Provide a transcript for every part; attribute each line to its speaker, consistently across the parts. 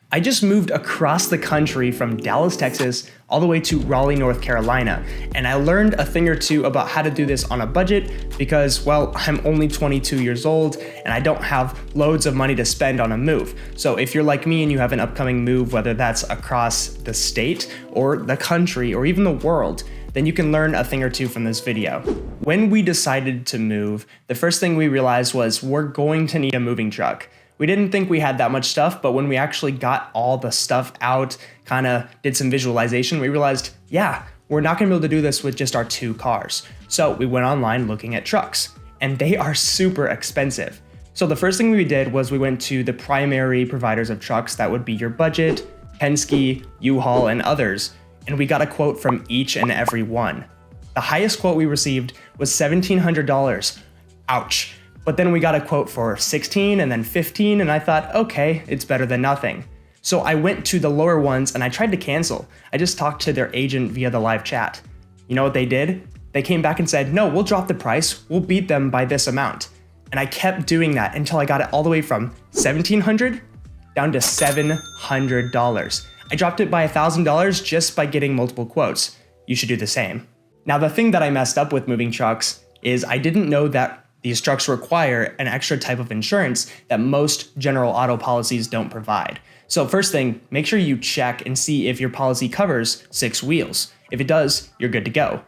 Speaker 1: I just moved across the country from Dallas, Texas, all the way to Raleigh, North Carolina, and I learned a thing or two about how to do this on a budget because, well, I'm only 22 years old and I don't have loads of money to spend on a move. So if you're like me and you have an upcoming move, whether that's across the state or the country or even the world, then you can learn a thing or two from this video. When we decided to move, the first thing we realized was we're going to need a moving truck. We didn't think we had that much stuff, but when we actually got all the stuff out, kind of did some visualization, we realized, yeah, we're not gonna be able to do this with just our 2 cars. So we went online looking at trucks, and they are super expensive. So the first thing we did was we went to the primary providers of trucks, that would be your Budget, Penske, U-Haul, and others, and we got a quote from each and every one. The highest quote we received was $1,700. Ouch. But then we got a quote for 16 and then 15, and I thought, okay, it's better than nothing. So I went to the lower ones and I tried to cancel. I just talked to their agent via the live chat. You know what they did? They came back and said, no, we'll drop the price. We'll beat them by this amount. And I kept doing that until I got it all the way from $1,700 down to $700. I dropped it by $1,000 just by getting multiple quotes. You should do the same. Now, the thing that I messed up with moving trucks is I didn't know that these trucks require an extra type of insurance that most general auto policies don't provide. So first thing, make sure you check and see if your policy covers 6 wheels. If it does, you're good to go.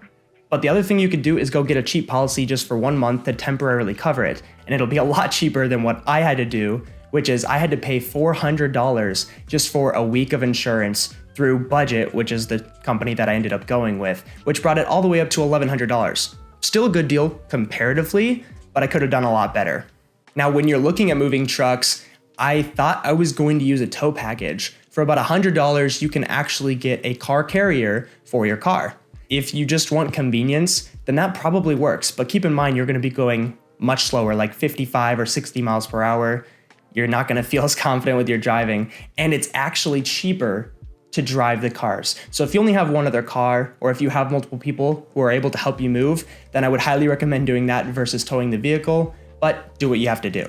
Speaker 1: But the other thing you could do is go get a cheap policy just for 1 month to temporarily cover it. And it'll be a lot cheaper than what I had to do, which is I had to pay $400 just for a week of insurance through Budget, which is the company that I ended up going with, which brought it all the way up to $1,100. Still a good deal comparatively, but I could have done a lot better. Now, when you're looking at moving trucks, I thought I was going to use a tow package. For about $100, you can actually get a car carrier for your car. If you just want convenience, then that probably works, but keep in mind you're gonna be going much slower, like 55 or 60 miles per hour. You're not gonna feel as confident with your driving, and it's actually cheaper to drive the cars. So if you only have one other car, or if you have multiple people who are able to help you move, then I would highly recommend doing that versus towing the vehicle, but do what you have to do.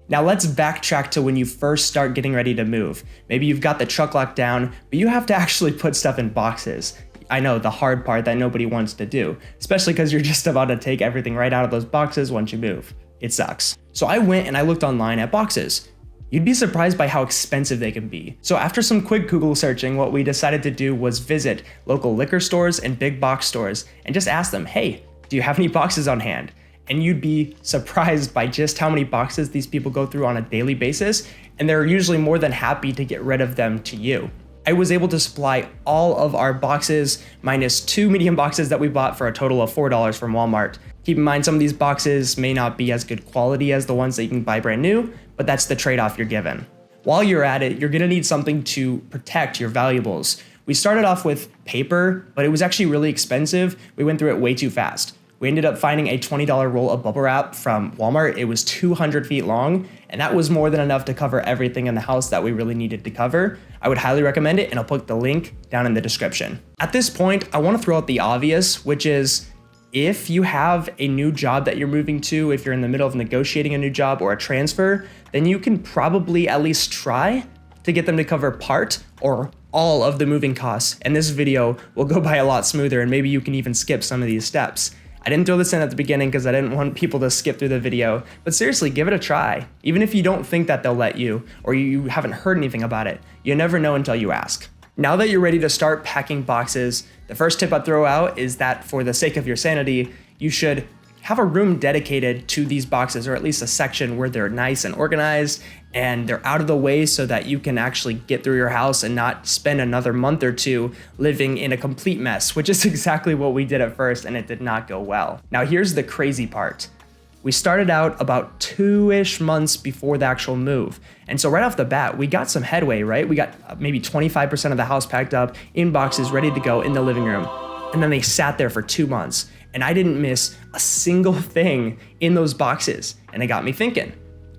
Speaker 1: Now let's backtrack to when you first start getting ready to move. Maybe you've got the truck locked down, but you have to actually put stuff in boxes. I know, the hard part that nobody wants to do, especially because you're just about to take everything right out of those boxes once you move. It sucks. So I went and I looked online at boxes. You'd be surprised by how expensive they can be. So after some quick Google searching, what we decided to do was visit local liquor stores and big box stores and just ask them, hey, do you have any boxes on hand? And you'd be surprised by just how many boxes these people go through on a daily basis, and they're usually more than happy to get rid of them to you. I was able to supply all of our boxes minus 2 medium boxes that we bought for a total of $4 from Walmart. Keep in mind, some of these boxes may not be as good quality as the ones that you can buy brand new, but that's the trade-off you're given. While you're at it, you're gonna need something to protect your valuables. We started off with paper, but it was actually really expensive. We went through it way too fast. We ended up finding a $20 roll of bubble wrap from Walmart. It was 200 feet long, and that was more than enough to cover everything in the house that we really needed to cover. I would highly recommend it, and I'll put the link down in the description. At this point, I wanna throw out the obvious, which is if you have a new job that you're moving to, if you're in the middle of negotiating a new job or a transfer, then you can probably at least try to get them to cover part or all of the moving costs. And this video will go by a lot smoother, and maybe you can even skip some of these steps. I didn't throw this in at the beginning because I didn't want people to skip through the video, but seriously, give it a try. Even if you don't think that they'll let you, or you haven't heard anything about it, you never know until you ask. Now that you're ready to start packing boxes, the first tip I'd throw out is that for the sake of your sanity, you should have a room dedicated to these boxes, or at least a section where they're nice and organized and they're out of the way so that you can actually get through your house and not spend another month or two living in a complete mess, which is exactly what we did at first, and it did not go well. Now here's the crazy part. We started out about 2-ish months before the actual move. And so right off the bat, we got some headway, right? We got maybe 25% of the house packed up in boxes ready to go in the living room. And then they sat there for 2 months. And I didn't miss a single thing in those boxes. And it got me thinking,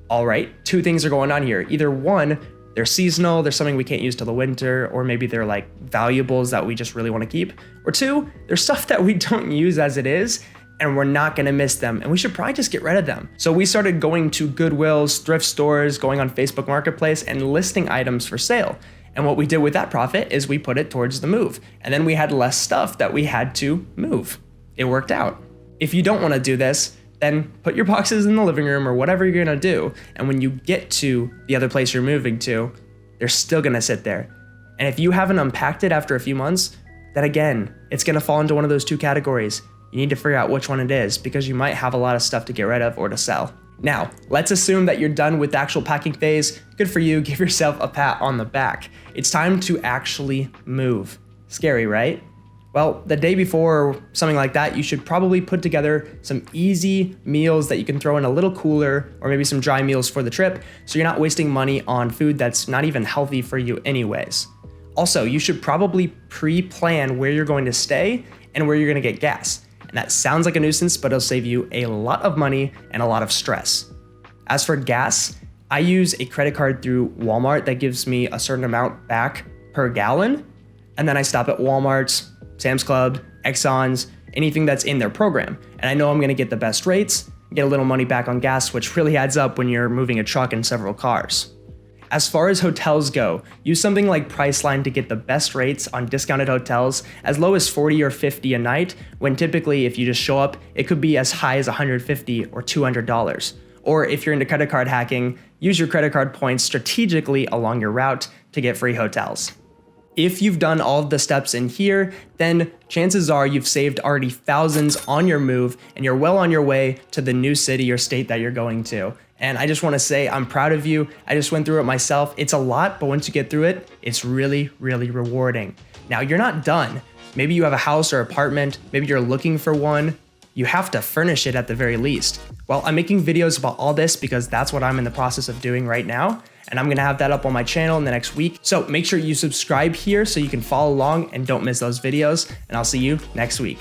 Speaker 1: all right, 2 things are going on here. Either one, they're seasonal, there's something we can't use till the winter, or maybe they're like valuables that we just really want to keep. Or 2, there's stuff that we don't use as it is, and we're not gonna miss them, and we should probably just get rid of them. So we started going to Goodwills, thrift stores, going on Facebook Marketplace, and listing items for sale. And what we did with that profit is we put it towards the move. And then we had less stuff that we had to move. It worked out. If you don't want to do this, then put your boxes in the living room or whatever you're going to do. And when you get to the other place you're moving to, they're still going to sit there. And if you haven't unpacked it after a few months, then again, it's going to fall into one of those two categories. You need to figure out which one it is because you might have a lot of stuff to get rid of or to sell. Now, let's assume that you're done with the actual packing phase. Good for you. Give yourself a pat on the back. It's time to actually move. Scary, right? Well, the day before or something like that, you should probably put together some easy meals that you can throw in a little cooler or maybe some dry meals for the trip so you're not wasting money on food that's not even healthy for you anyways. Also, you should probably pre-plan where you're going to stay and where you're going to get gas. And that sounds like a nuisance, but it'll save you a lot of money and a lot of stress. As for gas, I use a credit card through Walmart that gives me a certain amount back per gallon. And then I stop at Walmart's, Sam's Club, Exxon's, anything that's in their program. And I know I'm gonna get the best rates, get a little money back on gas, which really adds up when you're moving a truck and several cars. As far as hotels go, use something like Priceline to get the best rates on discounted hotels as low as $40 or $50 a night, when typically if you just show up, it could be as high as $150 or $200. Or if you're into credit card hacking, use your credit card points strategically along your route to get free hotels. If you've done all of the steps in here, then chances are you've saved already thousands on your move and you're well on your way to the new city or state that you're going to. And I just want to say I'm proud of you. I just went through it myself. It's a lot, but once you get through it, it's really, really rewarding. Now, you're not done. Maybe you have a house or apartment. Maybe you're looking for one. You have to furnish it at the very least. Well, I'm making videos about all this because that's what I'm in the process of doing right now. And I'm going to have that up on my channel in the next week. So make sure you subscribe here so you can follow along and don't miss those videos. And I'll see you next week.